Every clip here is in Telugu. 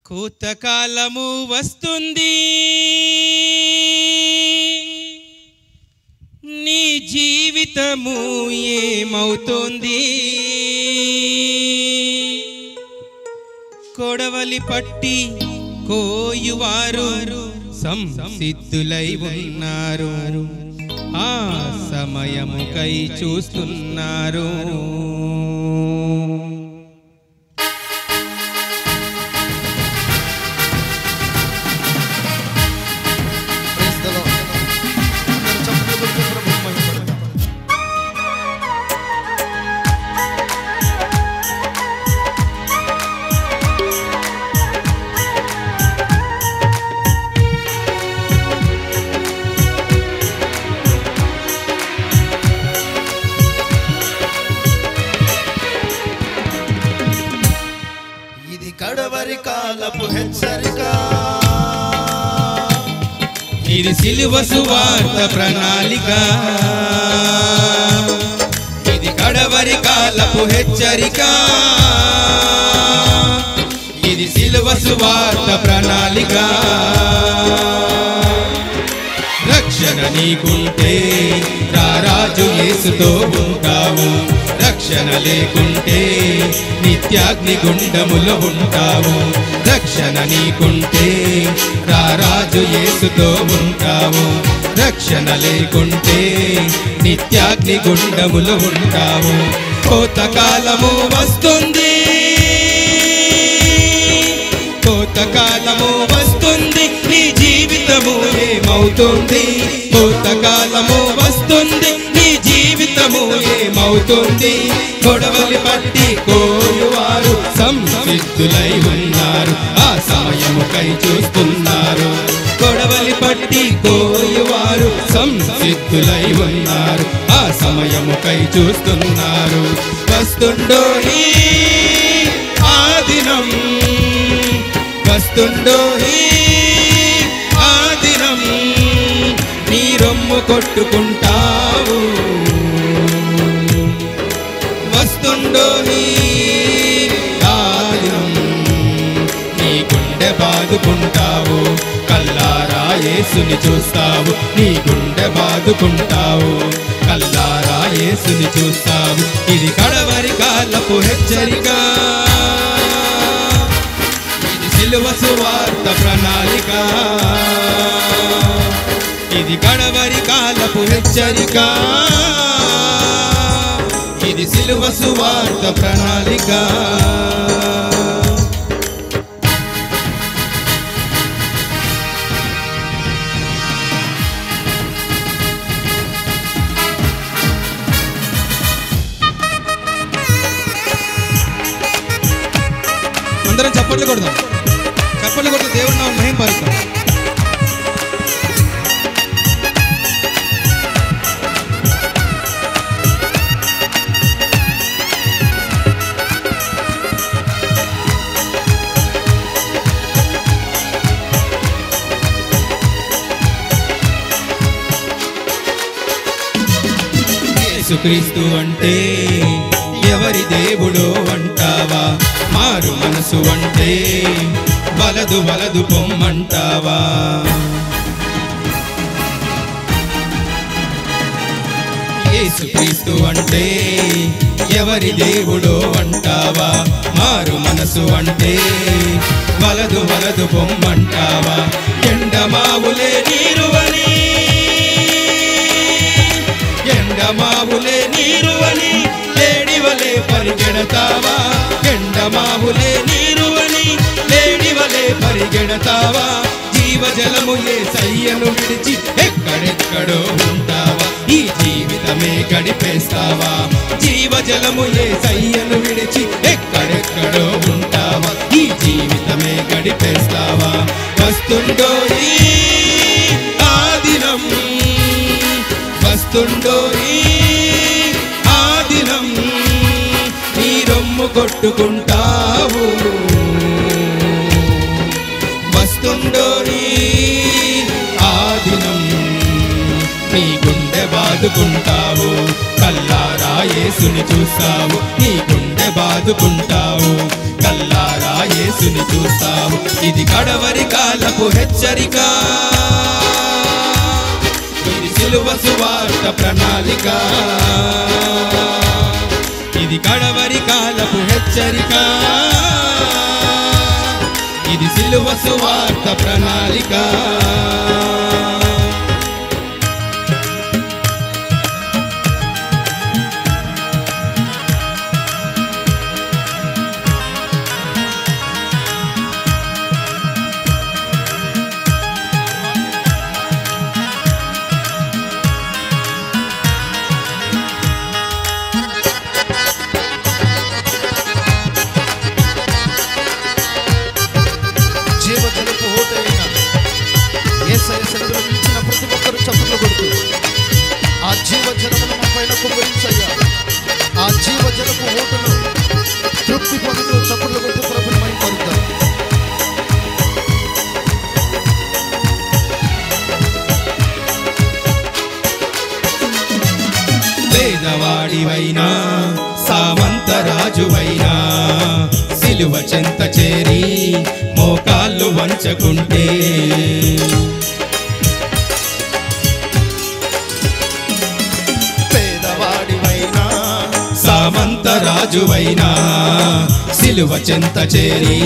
కోతకాలము వస్తుంది నీ జీవితము ఏమవుతోంది కొడవలి పట్టి కోయువారు సంసిద్ధులై ఉన్నారు ఆ సమయముకై చూస్తున్నారు కడవరి కాలపు హెచ్చరిక ఇది సిలువ సువార్త ప్రణాళిక ఇది కడవరి కాలపు హెచ్చరిక ఇది సిలువ సువార్త ప్రణాళిక రక్షణ నీకుంటే రారాజు యేసుతో ఉంటావు రక్షణ లేకుంటే నిత్యాగ్ని గుండములో ఉంటావు రక్షణ నీకుంటే రారాజు యేసుతో ఉంటావు రక్షణ లేకుంటే నిత్యాగ్ని గుండములో ఉంటావు కోతకాలము వస్తుంది కోతకాలము వస్తుంది నీ జీవితము ఏమవుతుంది కోతకాలము వస్తుంది నీ జీవితము ఏమవుతుంది కొడవలి పట్టి కోయువారు సంసిద్ధులై ఉన్నారు ఆ సమయముకై చూస్తున్నారు కొడవలి పట్టి కోయువారు సంసిద్ధులై ఉన్నారు ఆ సమయముకై చూస్తున్నారు వస్తుండో ఆ దినం వస్తుండో ఆ దినం నీ రొమ్ము కొట్టుకుంటావు వస్తుండో ఆ దినం నీ గుండె బాదుకుంటావు కల్లారా యేసుని చూస్తావు నీ గుండె బాదుకుంటావు కల్లారా యేసుని చూస్తావు ఇది కడవరి కాలపు హెచ్చరిక సిలువ సువార్త ప్రణాళిక ఇది కడవరి కాలపు హెచ్చరిక ఇది సిలువ సువార్త ప్రణాళిక అందరం చప్పట్లు కొడదాం చప్పట్లు కొట్టి దేవుని నామమున మహిమపరుద్దాం యేసుక్రీస్తు అంటే ఎవరి దేవుడో అంటావా మారు మనసు అంటే వలదు వలదు పొమ్మంటావా యేసుక్రీస్తు అంటే ఎవరి దేవుడో అంటావా మారు మనసు అంటే వలదు వలదు పొమ్మంటావా ఎండమావులే నీరువని ఎండమావులే నీరువని లేడివలే పరిగెడతావా ఎండమావులే నీరువని లేడివలే పరిగెడతావా జీవజలము యేసయ్యను విడిచి ఎక్కడెక్కడో ఉంటావా ఈ జీవితమే గడిపేస్తావా జీవజలము యేసయ్యను విడిచి ఎక్కడెక్కడో ఉంటావా ఈ జీవితమే గడిపేస్తావా వస్తుండో ఆ దినం వస్తుండో ఆ దినం నీ రొమ్ము కొట్టుకుంటావు వస్తుండో ఆ దినం నీ గుండె బాదుకుంటావు కల్లారా యేసుని చూస్తావు నీ గుండె బాదుకుంటావు కల్లారా యేసుని చూస్తావు. ఇది కడవరి కాలపు హెచ్చరిక, ఇది సిలువ సువార్త ప్రణాళిక. ఇది కడవరి కాలపు హెచ్చరిక, ఇది సిలువ సువార్త ప్రణాళిక. ప్రతి ఒక్కరు చప్పట్లు కొడుతూ ఆ జీవజలమును మా పైన కుమ్మరించయ్యా. ఆ జీవజలపు ఓటును తృప్తి పొందుతూ చప్పట్లు కొడుతూ ప్రభుని మహిమపరుద్దాం. పేదవాడివైనా సామంతరాజువైనా సిలువ చెంత చేరి మోకాళ్ళు వంచకుంటే, సామంతరాజువైనా సిలువ చెంత చేరి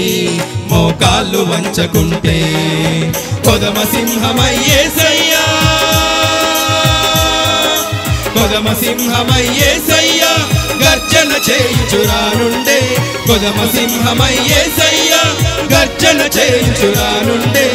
మోకాళ్ళు వంచకుంటే, కొదమ సింహమయ్యేసయ్యా, కొదమ సింహమయ్యేసయ్యా గర్జన చేయుచురానుండే, కొదమ సింహమయ్యేసయ్యా గర్జన చేయుచురానుండే.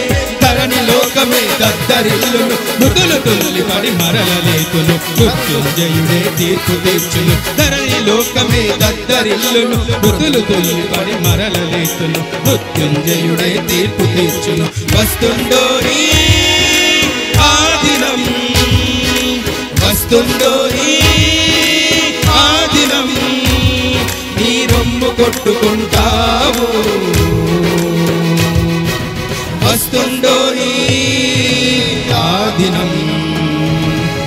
ధరణి లోకమే దద్దరిల్లును, మృతులు తుల్లి పడి మరలలేకును, మృత్యుంజయుడే తీర్పు తీర్చును. ధరణి లోకమే దద్దరిల్లును, మృతులు తుల్లి పడి మరలలేకును, మృత్యుంజయుడే తీర్పు తీర్చును. వస్తుండోరి ఆ దినం, వస్తుండోరి ఆ దినం, నీ రొమ్ము కొట్టుకుంటావు. వస్తుండోరి ఆ దినం,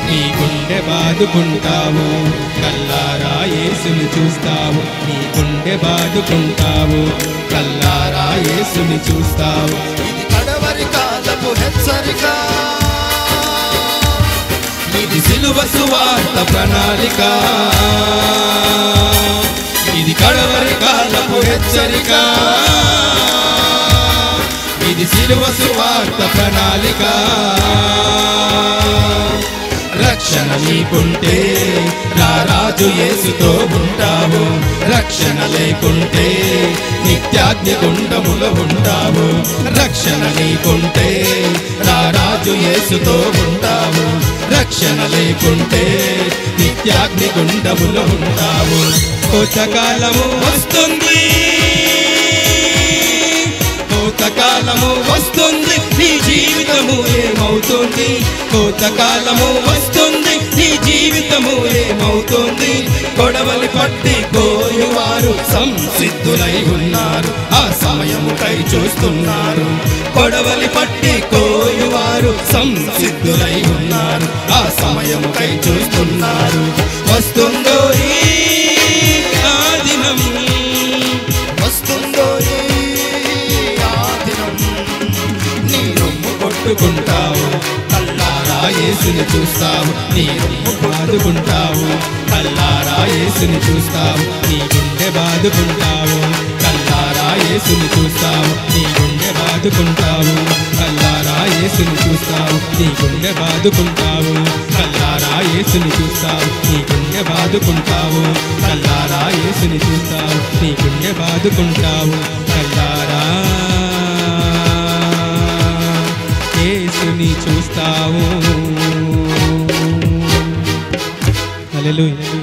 నీ గుండె బాదుకుంటావు. కల్లారా యేసుని చూస్తావు, నీ గుండె బాదుకుంటావు. కల్లారా యేసుని చూస్తావు. ఇది కడవరి కాలపు హెచ్చరిక, ఇది సిలువ సువార్త ప్రణాళిక. ఇది కడవరి కాలపు హెచ్చరిక, ఇది సిలువ సువార్త ప్రణాళిక. రక్షణ నీకుంటే రారాజు యేసుతో ఉంటావు, రక్షణ లేకుంటే నిత్యాగ్ని గుండములో ఉంటావు. రక్షణ నీకుంటే రారాజు యేసుతో ఉంటావు, రక్షణ లేకుంటే నిత్యాగ్ని గుండములో ఉంటావు. కోతకాలము వస్తుంది, కోతకాలము వస్తుంది, నీ జీవితము ఏమవుతుంది? కోతకాలము వస్తుంది, నీ జీవితము ఏమవుతుంది? కొడవలి పట్టి కోయువారు సంసిద్ధులై ఉన్నారు, ఆ సమయముకై చూస్తున్నారు. కొడవలి పట్టి కోయువారు సంసిద్ధులై ఉన్నారు, ఆ సమయముకై చూస్తున్నారు. వస్తుందో ఆ దినం, వస్తుందో ఆ దినం, నీ రొమ్ము కొట్టుకుంటావు. కల్లారా యేసుని చూస్తావు, నీ రొమ్ము బాదుకుంటావు. కల్లారా యేసుని చూస్తావు, నీ గుండె బాదుకుంటావు. కల్లారా యేసుని చూస్తావు, నీ గుండె బాదుకుంటావు. కల్లారా యేసుని చూస్తావు, నీ గుండె బాదుకుంటావు. కల్లారా యేసుని చూస్తావు, నీ గుండె బాదుకుంటావు. కల్లారా యేసుని చూస్తావు, నీ గుండె బాదుకుంటావు. కల్లారా యేసుని చూస్తావు. హల్లెలూయా.